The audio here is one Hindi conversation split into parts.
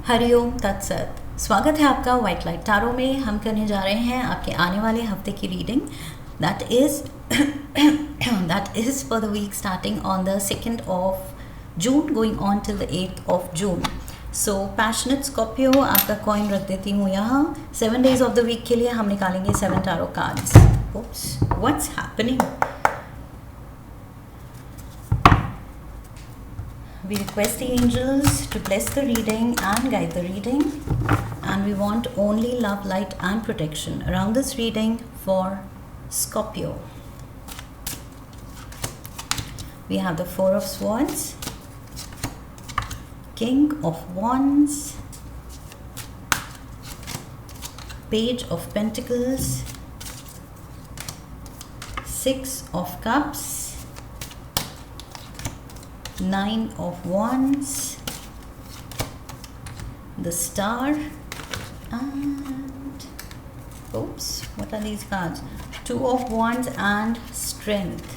हरिओम तत्सत। स्वागत है आपका वाइट लाइट टारो में। हम करने जा रहे हैं आपके आने वाले हफ्ते की reading that is for the week starting on the 2nd of June going on till the 8th of June। So passionate Scorpio, आपका कॉइन रख देती हूँ यहाँ। 7 days ऑफ द वीक के लिए हम निकालेंगे 7 tarot cards. Oops, what's happening? We request the angels to bless the reading and guide the reading, and we want only love, light and protection around this reading for Scorpio. We have the Four of Swords, King of Wands, Page of Pentacles, Six of Cups, 9 of Wands, the Star, and oops, what are these cards? 2 of Wands and Strength.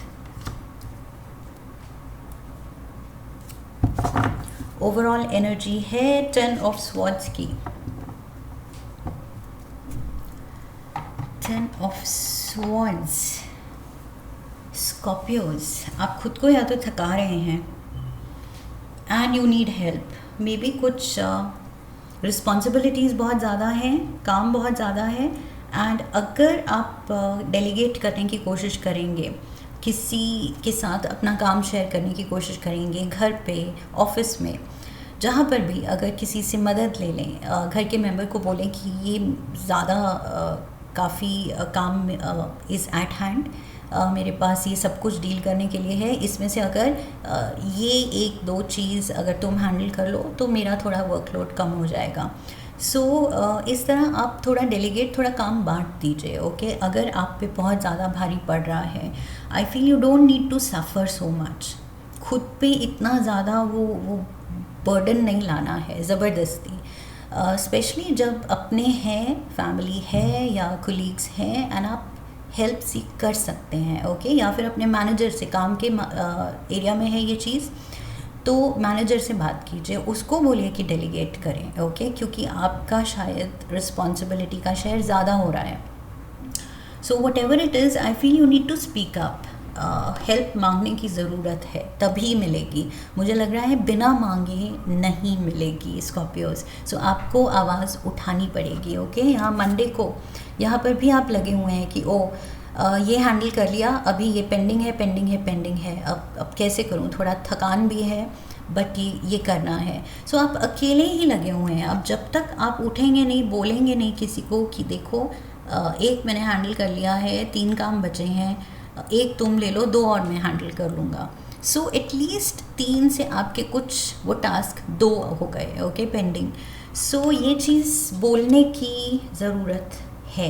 Overall energy है 10 of Swords की। 10 of Swords। Scorpios, आप खुद को या तो थका रहे हैं and you need help. May be कुछ रिस्पॉन्सिबिलिटीज़ बहुत ज़्यादा हैं, काम बहुत ज़्यादा है, एंड अगर आप डेलीगेट करने की कोशिश करेंगे, किसी के साथ अपना काम शेयर करने की कोशिश करेंगे, घर पे, ऑफिस में, जहाँ पर भी अगर किसी से मदद ले लें, घर के मेंबर को बोलें कि ये ज़्यादा काफ़ी काम इज़ एट हैंड, मेरे पास ये सब कुछ डील करने के लिए है, इसमें से अगर ये 1-2 चीज़ अगर तुम हैंडल कर लो तो मेरा थोड़ा वर्कलोड कम हो जाएगा। सो इस तरह आप थोड़ा डेलीगेट, थोड़ा काम बांट दीजिए। ओके, अगर आप पे बहुत ज़्यादा भारी पड़ रहा है, I feel you don't need to suffer so much. खुद पे इतना ज़्यादा वो बर्डन नहीं लाना है ज़बरदस्ती, स्पेशली जब अपने हैं, फैमिली है या कोलीग्स हैं, एंड आप हेल्प सीख कर सकते हैं। ओके, या फिर अपने मैनेजर से, काम के एरिया में है ये चीज़ तो मैनेजर से बात कीजिए, उसको बोलिए कि डेलीगेट करें। ओके, क्योंकि आपका शायद रिस्पॉन्सिबिलिटी का शेयर ज़्यादा हो रहा है। So whatever it is, I feel you need to speak up. Help मांगने की ज़रूरत है, तभी मिलेगी। मुझे लग रहा है बिना मांगे नहीं मिलेगी स्कॉर्पियोज। सो आपको आवाज़ उठानी पड़ेगी। ओके, यहाँ मंडे को यहाँ पर भी आप लगे हुए हैं कि ये हैंडल कर लिया, अभी ये पेंडिंग है, अब कैसे करूँ, थोड़ा थकान भी है, बट ये करना है। सो आप अकेले ही लगे हुए हैं। अब जब तक आप उठेंगे नहीं, बोलेंगे नहीं किसी को कि देखो एक मैंने हैंडल कर लिया है, 3 काम बचे हैं, एक तुम ले लो, 2 और मैं हैंडल कर लूँगा। सो एटलीस्ट 3 से आपके कुछ वो टास्क 2 हो गए। Okay, pending. सो ये चीज़ बोलने की ज़रूरत है,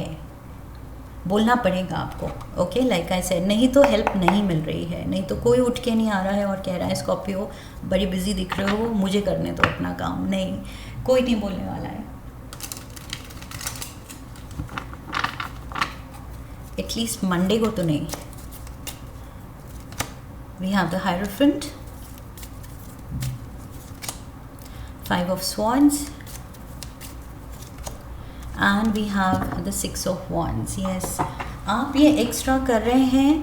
बोलना पड़ेगा आपको। ओके, लाइक आई सेड, नहीं तो हेल्प नहीं मिल रही है, नहीं तो कोई उठ के नहीं आ रहा है और कह रहा है स्कॉर्पियो बड़ी बिजी दिख रहे हो, मुझे करने दो अपना काम। नहीं, कोई नहीं बोलने वाला है, एटलीस्ट मंडे को तो नहीं। We have the Hierophant, 5 of Swords, and we have the 6 of Wands. Yes, आप ये एक्स्ट्रा कर रहे हैं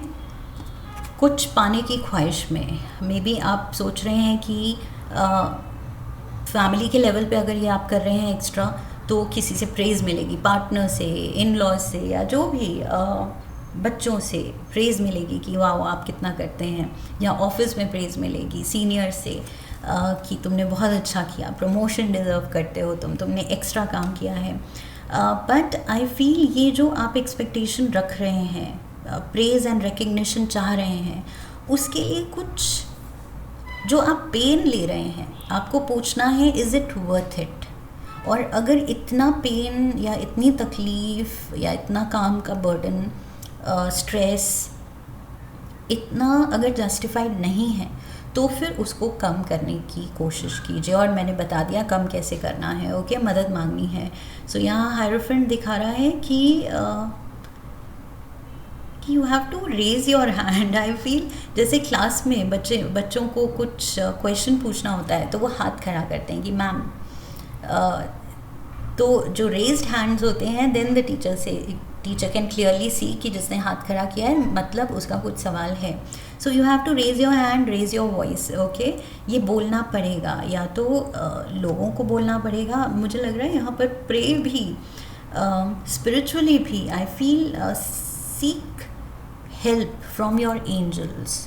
कुछ पाने की ख्वाहिश में। मे बी आप सोच रहे हैं कि फैमिली के लेवल पे अगर ये आप कर रहे हैं एक्स्ट्रा तो किसी से प्रेज़ मिलेगी, पार्टनर से, इन लॉज से, या जो भी बच्चों से प्रेज़ मिलेगी कि वाह आप कितना करते हैं, या ऑफिस में प्रेज़ मिलेगी सीनियर से कि तुमने बहुत अच्छा किया, प्रमोशन डिज़र्व करते हो तुमने एक्स्ट्रा काम किया है। बट आई फील ये जो आप एक्सपेक्टेशन रख रहे हैं, प्रेज़ एंड रिकग्निशन चाह रहे हैं, उसके लिए कुछ जो आप पेन ले रहे हैं, आपको पूछना है इज़ इट वर्थ इट। और अगर इतना पेन या इतनी तकलीफ़ या इतना काम का बर्डन, स्ट्रेस इतना अगर जस्टिफाइड नहीं है तो फिर उसको कम करने की कोशिश कीजिए। और मैंने बता दिया कम कैसे करना है। ओके, मदद मांगनी है। सो यहाँ हायरोफेंट दिखा रहा है कि कि you have to raise your hand. I feel जैसे क्लास में बच्चों को कुछ क्वेश्चन पूछना होता है तो वो हाथ खड़ा करते हैं कि मैम तो जो रेज्ड हैंड्स होते हैं, then the teacher can clearly see कि जिसने हाथ खड़ा किया है मतलब उसका कुछ सवाल है. So you have to raise your hand, raise your voice. Okay, ये बोलना पड़ेगा, या तो लोगों को बोलना पड़ेगा. मुझे लग रहा है यहाँ पर प्रे भी, स्पिरिचुअली भी, I feel seek help from your angels.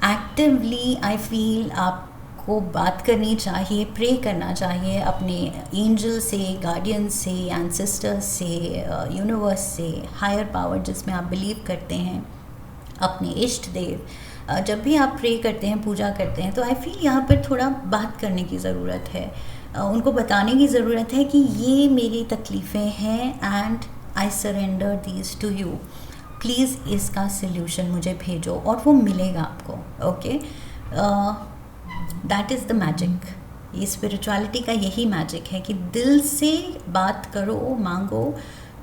Actively I feel आपको बात करनी चाहिए, प्रे करना चाहिए अपने एंजल से, गार्डियन से, एंसेस्टर्स से, यूनिवर्स से, हायर पावर जिसमें आप बिलीव करते हैं, अपने इष्ट देव. जब भी आप प्रे करते हैं, पूजा करते हैं, तो आई फील यहाँ पर थोड़ा बात करने की ज़रूरत है. उनको बताने की ज़रूरत है कि ये मेरी तकलीफ़ें हैं and I surrender these two you. Please इसका सल्यूशन मुझे भेजो, और वो मिलेगा आपको. Okay, that is the magic. ये स्पिरिचुअलिटी का यही मैजिक है कि दिल से बात करो, मांगो,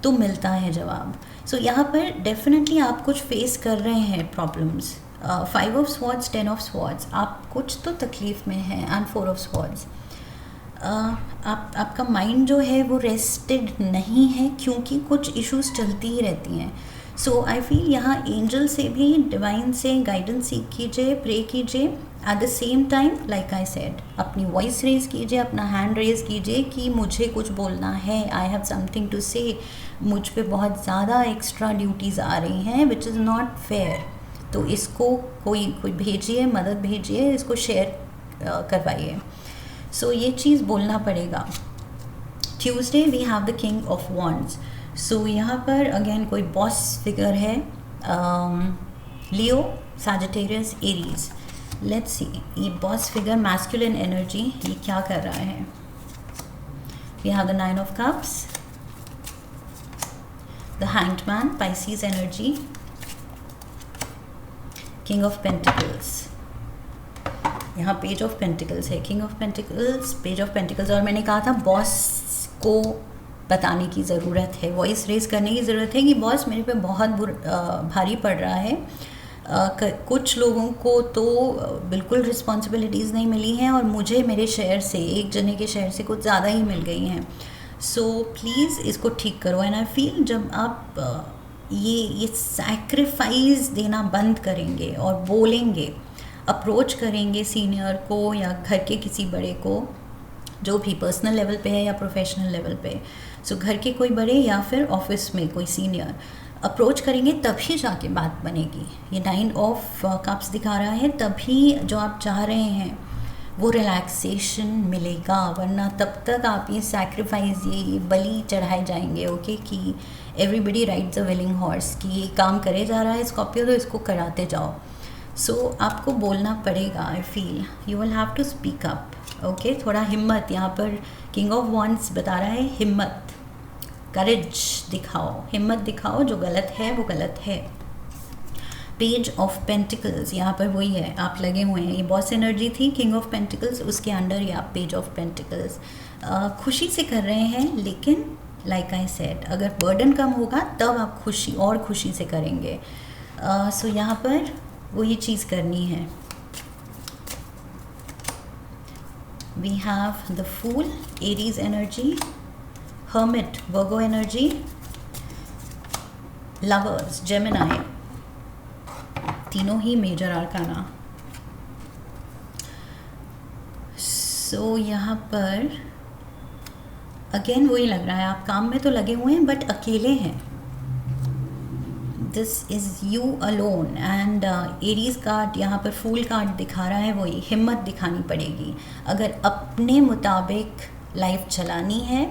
तो मिलता है जवाब. सो यहाँ पर डेफिनेटली आप कुछ फेस कर रहे हैं problems. 5 of swords, 10 of swords, आप कुछ तो तकलीफ़ में हैं, एंड 4 ऑफ स्वॉर्ड्स. आपका माइंड जो है वो रेस्टेड नहीं है, क्योंकि कुछ इश्यूज चलती ही रहती हैं. सो आई फील यहाँ एंजल से भी, डिवाइन से गाइडेंस सीख कीजिए, प्रे कीजिए. At the same time, like I said, अपनी वॉइस रेज कीजिए, अपना हैंड रेज कीजिए कि मुझे कुछ बोलना है, आई हैव समथिंग टू से. मुझ पे बहुत ज़्यादा एक्स्ट्रा ड्यूटीज़ आ रही हैं विच इज़ नॉट फेयर. तो इसको कोई भेजिए, मदद भेजिए, इसको शेयर करवाइए. सो ये चीज़ बोलना पड़ेगा. Tuesday we have the king of wands. So यहाँ पर अगेन कोई बॉस फिगर है. Leo, Sagittarius, Aries. Let's see ये बॉस फिगर, मैस्कुलिन एनर्जी, ये क्या कर रहा है. We have the 9 of cups, the hanged man, Pisces energy, king of pentacles. यहाँ पेज ऑफ पेंटिकल्स है, king of pentacles, page of pentacles. और मैंने कहा था बॉस को बताने की ज़रूरत है, वॉइस रेज करने की ज़रूरत है कि बॉस मेरे पे बहुत भारी पड़ रहा है. कुछ लोगों को तो बिल्कुल रिस्पॉन्सिबिलिटीज़ नहीं मिली हैं, और मुझे मेरे शेयर से, एक जने के शेयर से कुछ ज़्यादा ही मिल गई हैं. सो प्लीज़ इसको ठीक करो. एंड आई फील जब आप ये सैक्रिफाइस देना बंद करेंगे और बोलेंगे, अप्रोच करेंगे सीनियर को या घर के किसी बड़े को, जो भी पर्सनल लेवल पे है या प्रोफेशनल लेवल पे. सो घर के कोई बड़े या फिर ऑफिस में कोई सीनियर अप्रोच करेंगे, तभी जाके बात बनेगी. ये 9 ऑफ कप्स दिखा रहा है, तभी जो आप चाह रहे हैं वो रिलैक्सेशन मिलेगा. वरना तब तक आप ये सैक्रिफाइस, ये बलि चढ़ाए जाएंगे. ओके, कि everybody rides a willing horse, कि ये काम करे जा रहा है स्कॉर्पियो, तो इसको कराते जाओ. सो आपको बोलना पड़ेगा. I feel you will have to speak up. Okay, थोड़ा हिम्मत. यहाँ पर किंग ऑफ वॉन्ड्स बता रहा है हिम्मत, करेज दिखाओ, हिम्मत दिखाओ. जो गलत है वो गलत है. पेज ऑफ पेंटिकल्स, यहाँ पर वही है, आप लगे हुए हैं. ये बॉस एनर्जी थी, किंग ऑफ पेंटिकल्स, उसके अंडर ये आप पेज ऑफ पेंटिकल्स. खुशी से कर रहे हैं, लेकिन लाइक आई सेड, अगर बर्डन कम होगा तब आप खुशी से करेंगे. सो यहाँ पर वही चीज़ करनी है. We have the Fool, Aries energy, Hermit, Virgo energy, Lovers, Gemini, तीनों ही मेजर आर्काना. सो यहाँ पर अगेन वही लग रहा है, आप काम में तो लगे हुए हैं बट अकेले हैं. This is you alone. And Aries card यहाँ पर फूल कार्ड दिखा रहा है, वही हिम्मत दिखानी पड़ेगी. अगर अपने मुताबिक लाइफ चलानी है,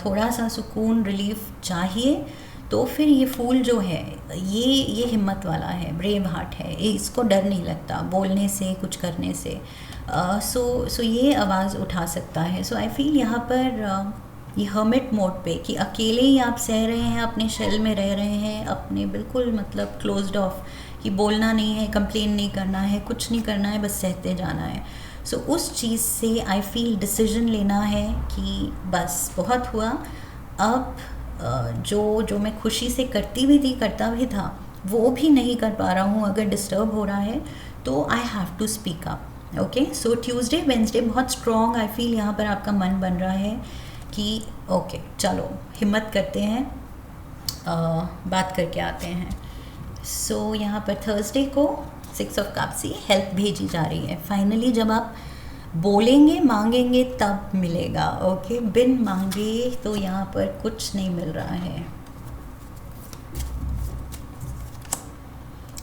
थोड़ा सा सुकून, रिलीफ चाहिए, तो फिर ये फूल जो है ये हिम्मत वाला है, ब्रेव हार्ट है. इसको डर नहीं लगता बोलने से, कुछ करने से. सो ये आवाज़ उठा सकता है. सो आई फील यहाँ पर ये हर्मिट मोड पे, कि अकेले ही आप सह रहे हैं, अपने शेल में रह रहे हैं, अपने बिल्कुल मतलब क्लोज्ड ऑफ, कि बोलना नहीं है, कंप्लेन नहीं करना है, कुछ नहीं करना है, बस सहते जाना है. सो उस चीज़ से आई फील डिसीजन लेना है कि बस बहुत हुआ. अब जो मैं खुशी से करती भी थी, करता भी था, वो भी नहीं कर पा रहा हूँ. अगर डिस्टर्ब हो रहा है तो I have to speak up. Okay, so Tuesday Wednesday बहुत स्ट्रॉन्ग आई फील यहाँ पर आपका मन बन रहा है कि ओके चलो हिम्मत करते हैं, बात करके आते हैं. सो यहाँ पर थर्सडे को 6 ऑफ कप्स से हेल्प भेजी जा रही है. फाइनली जब आप बोलेंगे मांगेंगे तब मिलेगा. ओके, बिन मांगे तो यहाँ पर कुछ नहीं मिल रहा है.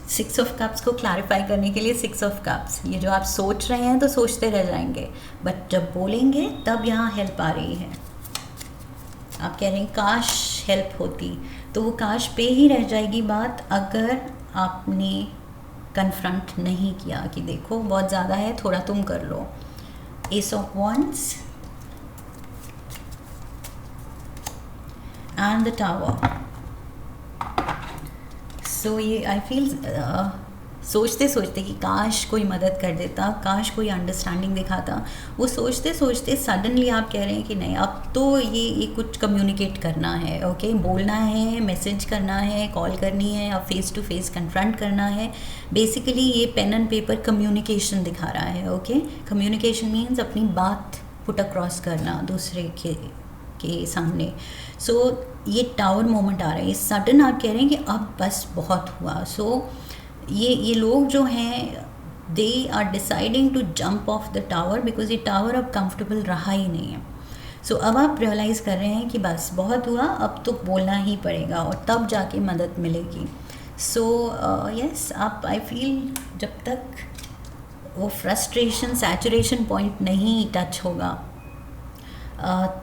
6 ऑफ कप्स को क्लैरिफाई करने के लिए 6 ऑफ कप्स, ये जो आप सोच रहे हैं तो सोचते रह जाएंगे, बट जब बोलेंगे तब यहाँ हेल्प आ रही है. आप कह रहे हैं काश हेल्प होती, तो वो काश पे ही रह जाएगी बात अगर आपने कन्फ्रंट नहीं किया कि देखो बहुत ज़्यादा है, थोड़ा तुम कर लो. Ace of wands and the tower. So ये आई फील सोचते सोचते कि काश कोई मदद कर देता, काश कोई अंडरस्टैंडिंग दिखाता, वो सोचते सोचते सडनली आप कह रहे हैं कि नहीं अब तो ये कुछ कम्युनिकेट करना है. ओके, बोलना है, मैसेज करना है, कॉल करनी है, अब फेस टू फेस कन्फ्रंट करना है. बेसिकली ये पेन एंड पेपर कम्युनिकेशन दिखा रहा है. ओके, कम्युनिकेशन मीन्स अपनी बात पुट अक्रॉस करना दूसरे के सामने. सो ये टावर मोमेंट आ रहा है, ये सडन आप कह रहे हैं कि अब बस बहुत हुआ. सो ये लोग जो हैं they are deciding to jump off the tower because ये टावर अब कंफर्टेबल रहा ही नहीं है. सो अब आप रियलाइज़ कर रहे हैं कि बस बहुत हुआ, अब तो बोलना ही पड़ेगा और तब जाके मदद मिलेगी. सो यस, आप आई फील जब तक वो फ्रस्ट्रेशन सैचुरेशन पॉइंट नहीं टच होगा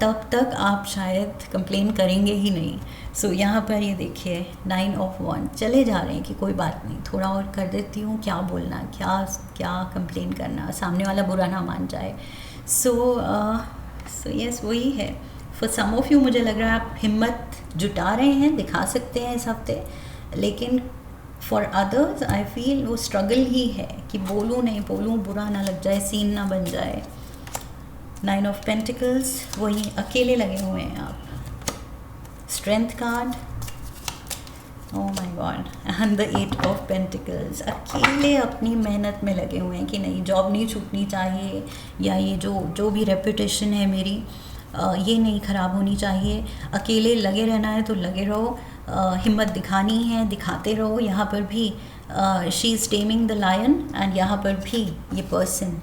तब तक आप शायद कंप्लेन करेंगे ही नहीं. सो यहाँ पर ये देखिए 9 ऑफ वंस, चले जा रहे हैं कि कोई बात नहीं, थोड़ा और कर देती हूँ, क्या बोलना, क्या कंप्लेन करना, सामने वाला बुरा ना मान जाए. सो यस, वही है. फॉर सम ऑफ यू मुझे लग रहा है आप हिम्मत जुटा रहे हैं, दिखा सकते हैं इस हफ्ते, लेकिन फॉर अदर्स आई फील वो स्ट्रगल ही है कि बोलूँ नहीं बोलूँ, बुरा ना लग जाए, सीन ना बन जाए. 9 ऑफ पेंटिकल्स, वही अकेले लगे हुए हैं आप. Strength card, oh my God, and the 8 of pentacles. अकेले अपनी मेहनत में लगे हुए हैं कि नहीं जॉब नहीं छूटनी चाहिए, या ये जो भी रेपुटेशन है मेरी ये नहीं ख़राब होनी चाहिए. अकेले लगे रहना है तो लगे रहो, हिम्मत दिखानी है दिखाते रहो. यहाँ पर भी she is taming the lion, and यहाँ पर भी ये पर्सन,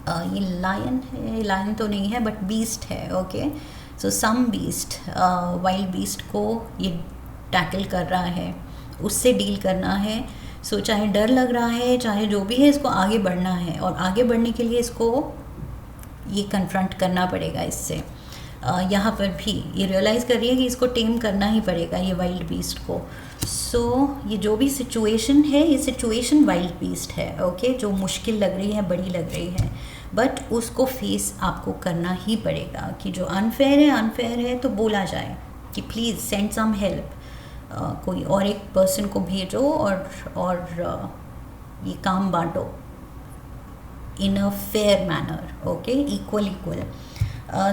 ये लायन है, लायन तो नहीं है बट बीस्ट है. ओके, सो सम बीस्ट, वाइल्ड बीस्ट को ये टैकल कर रहा है, उससे डील करना है. सो चाहे डर लग रहा है, चाहे जो भी है, इसको आगे बढ़ना है, और आगे बढ़ने के लिए इसको ये कन्फ्रंट करना पड़ेगा इससे. यहाँ पर भी ये रियलाइज़ कर रही है कि इसको टेम करना ही पड़ेगा ये वाइल्ड बीस्ट को. सो ये जो भी सिचुएशन है, ये सिचुएशन वाइल्ड बीस्ट है. ओके, जो मुश्किल लग रही है, बड़ी लग रही है, बट उसको फेस आपको करना ही पड़ेगा. कि जो अनफेयर है तो बोला जाए कि प्लीज़ सेंड सम हेल्प, कोई और एक पर्सन को भेजो और ये काम बांटो in a fair manner. Okay, equal.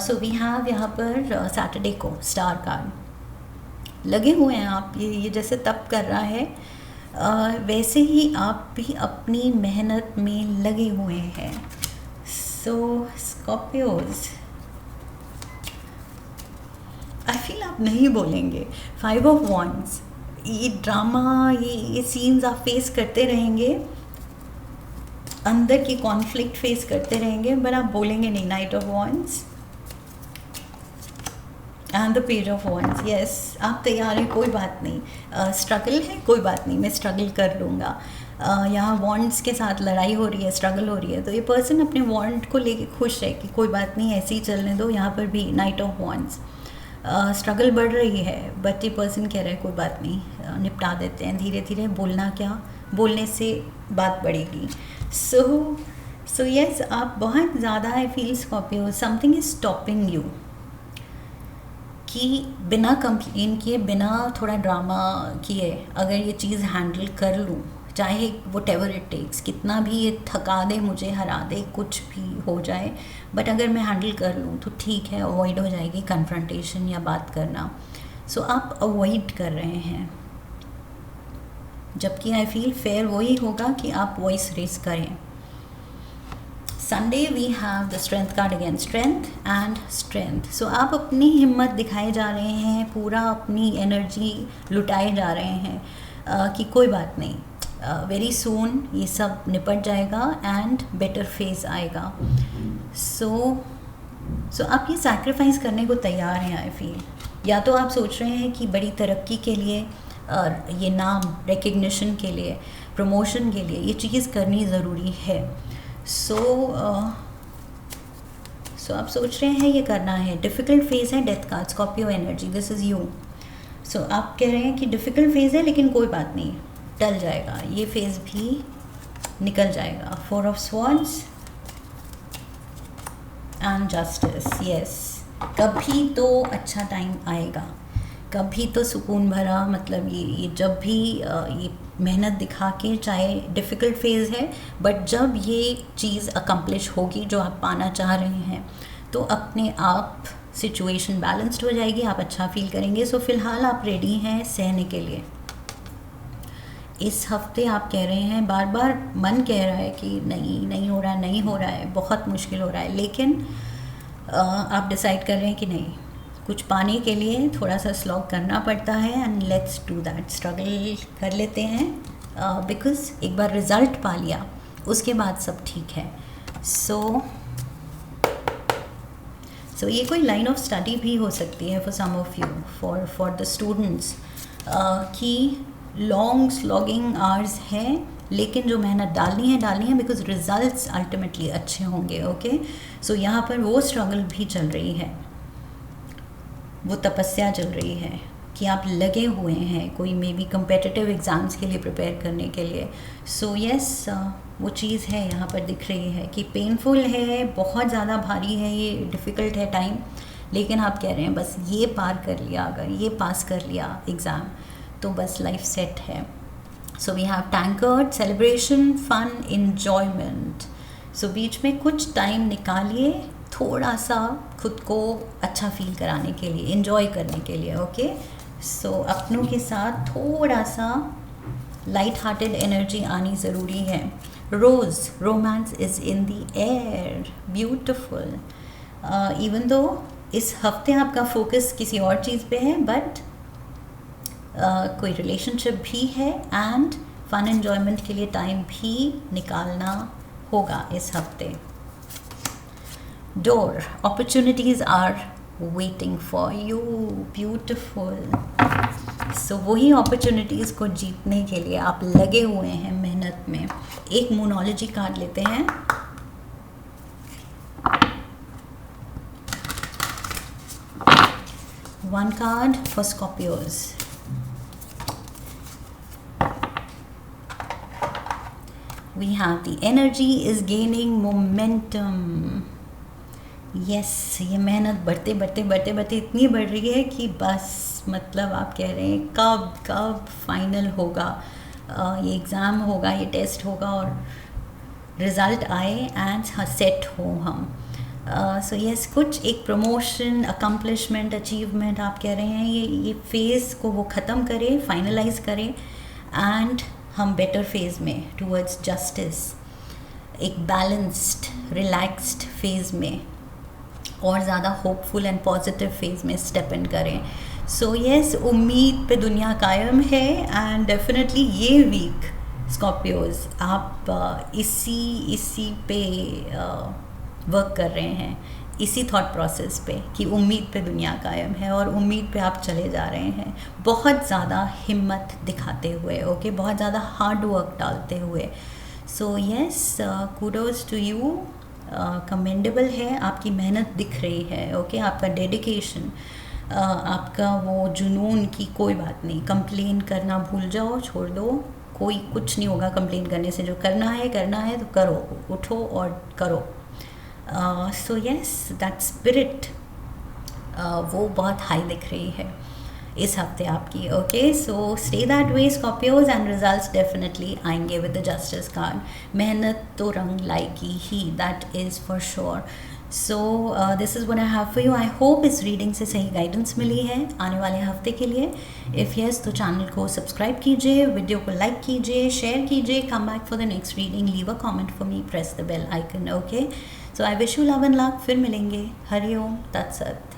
So we have यहाँ पर सैटरडे को स्टार कार्ड लगे हुए हैं आप. ये जैसे तप कर रहा है वैसे ही आप भी अपनी मेहनत में लगे हुए हैं. सो स्कॉर्पियोज, आई फील आप नहीं बोलेंगे. 5 ऑफ वॉन्ड्स, ये ड्रामा, ये सीन्स आप फेस करते रहेंगे, अंदर की कॉन्फ्लिक्ट फेस करते रहेंगे, बट आप बोलेंगे नहीं. Night of wands and the page of wands. Yes, आप तैयार हैं, कोई बात नहीं. स्ट्रगल है, कोई बात नहीं, मैं स्ट्रगल कर लूँगा. यहाँ वॉन्ड्स के साथ लड़ाई हो रही है, स्ट्रगल हो रही है, तो ये पर्सन अपने वॉन्ड को लेके खुश है कि कोई बात नहीं, ऐसे ही चलने दो. यहाँ पर भी नाइट ऑफ वॉन्ड्स, स्ट्रगल बढ़ रही है, बट ये पर्सन कह रहे हैं कोई बात नहीं, निपटा देते हैं धीरे धीरे. बोलना क्या, बोलने से बात बढ़ेगी. सो यस, आप बहुत ज़्यादा I feel Scorpio, something is stopping you कि बिना कंप्लेन किए, बिना थोड़ा ड्रामा किए अगर ये चीज़ हैंडल कर लूँ, चाहे वट एवर इट टेक्स, कितना भी ये थका दे, मुझे हरा दे, कुछ भी हो जाए, बट अगर मैं हैंडल कर लूँ तो ठीक है, अवॉइड हो जाएगी कन्फ्रंटेशन या बात करना. सो आप अवॉइड कर रहे हैं, जबकि आई फील फेयर वही होगा कि आप वॉइस रेस करें. Sunday we have the strength card again, strength and strength. So आप अपनी हिम्मत दिखाए जा रहे हैं, पूरा अपनी एनर्जी लुटाए जा रहे हैं कि कोई बात नहीं, वेरी सून ये सब निपट जाएगा एंड बेटर फेज आएगा. सो आप ये सैक्रिफाइस करने को तैयार हैं. आई फील या तो आप सोच रहे हैं कि बड़ी तरक्की के लिए, ये नाम रिकग्निशन के लिए, प्रमोशन के लिए ये चीज़ करनी ज़रूरी है. सो आप सोच रहे हैं ये करना है. डिफ़िकल्ट फेज़ है, death card, Scorpio energy, this is you. So आप कह रहे हैं कि डिफ़िकल्ट फेज़ है लेकिन कोई बात नहीं, टल जाएगा, ये फेज़ भी निकल जाएगा. 4 of swords and justice. Yes, कभी तो अच्छा टाइम आएगा, कभी तो सुकून भरा, मतलब ये जब भी ये मेहनत दिखा के, चाहे डिफ़िकल्ट फेज़ है, बट जब ये चीज़ अकम्प्लिश होगी जो आप पाना चाह रहे हैं, तो अपने आप सिचुएशन बैलेंस्ड हो जाएगी, आप अच्छा फील करेंगे. सो फ़िलहाल आप रेडी हैं सहने के लिए. इस हफ्ते आप कह रहे हैं, बार बार मन कह रहा है कि नहीं हो रहा है, नहीं हो रहा है, बहुत मुश्किल हो रहा है, लेकिन आप डिसाइड कर रहे हैं कि नहीं, कुछ पाने के लिए थोड़ा सा स्लॉग करना पड़ता है and let's do that, struggle कर लेते हैं, बिकॉज एक बार रिज़ल्ट पा लिया उसके बाद सब ठीक है. सो ये कोई लाइन ऑफ स्टडी भी हो सकती है for some of you, for the students, कि लॉन्ग स्लॉगिंग आवर्स हैं, लेकिन जो मेहनत डालनी है बिकॉज रिजल्ट्स अल्टीमेटली अच्छे होंगे. ओके, सो यहाँ पर वो स्ट्रगल भी चल रही है, वो तपस्या चल रही है कि आप लगे हुए हैं कोई मे बी कम्पिटिटिव एग्ज़ाम्स के लिए प्रिपेयर करने के लिए. सो यस, वो चीज़ है यहाँ पर दिख रही है कि पेनफुल है, बहुत ज़्यादा भारी है, ये डिफ़िकल्ट है टाइम, लेकिन आप कह रहे हैं बस ये पार कर लिया, अगर ये पास कर लिया एग्ज़ाम तो बस लाइफ सेट है. So we have tankard, celebration, fun, enjoyment. So बीच में कुछ टाइम निकालिए थोड़ा सा खुद को अच्छा फील कराने के लिए, इन्जॉय करने के लिए. ओके, सो अपनों के साथ थोड़ा सा लाइट हार्टेड एनर्जी आनी ज़रूरी है. Rose, romance is in the air, beautiful. Even though इस हफ्ते आपका फोकस किसी और चीज़ पे है, बट कोई रिलेशनशिप भी है एंड फन एन्जॉयमेंट के लिए टाइम भी निकालना होगा इस हफ्ते. Door, opportunities are waiting for you, beautiful. सो वही अपॉर्चुनिटीज़ को जीतने के लिए आप लगे हुए हैं मेहनत में. एक मोनोलॉजी कार्ड लेते हैं. One card for Scorpios. We have the energy is gaining momentum. Yes, ये मेहनत बढ़ते इतनी बढ़ रही है कि बस मतलब आप कह रहे हैं कब फाइनल होगा, ये एग्ज़ाम होगा, ये टेस्ट होगा और रिज़ल्ट आए एंड सेट हो हम. सो यस, कुछ एक प्रमोशन, अकम्पलिशमेंट, अचीवमेंट आप कह रहे हैं, ये फेज़ को वो ख़त्म करें, फाइनलाइज करें एंड हम बेटर फेज़ में टूवर्ड्स जस्टिस, एक बैलेंस्ड, रिलैक्स्ड फेज़ में और ज़्यादा होपफुल एंड पॉजिटिव फेज़ में स्टेप इन करें. सो यस, उम्मीद पे दुनिया कायम है एंड डेफिनेटली ये वीक स्कॉर्पियोज आप इसी पे वर्क कर रहे हैं, इसी थॉट प्रोसेस पे कि उम्मीद पे दुनिया कायम है और उम्मीद पे आप चले जा रहे हैं, बहुत ज़्यादा हिम्मत दिखाते हुए. ओके, बहुत ज़्यादा हार्ड वर्क डालते हुए. So yes, kudos to you, commendable है, आपकी मेहनत दिख रही है. ओके, आपका डेडिकेशन, आपका वो जुनून की कोई बात नहीं. कंप्लेन करना भूल जाओ, छोड़ दो, कोई कुछ नहीं होगा कंप्लेन करने से. जो करना है तो करो, उठो और करो. सो यस, दैट स्पिरिट वो बहुत हाई दिख रही है इस हफ्ते आपकी. Okay, so stay that way Scorpios and results definitely आएंगे विद द जस्टिस कार्ड. मेहनत तो रंग लाएगी ही, that is for sure. So this is what I have for you. I hope इस रीडिंग से सही गाइडेंस मिली है आने वाले हफ्ते के लिए. इफ़ यस तो चैनल को सब्सक्राइब कीजिए, वीडियो को लाइक कीजिए, शेयर कीजिए. Come back for the next reading, leave a comment for me, press the bell icon. Okay, so I wish you love and luck. फिर मिलेंगे. हरि ओम तत्सत.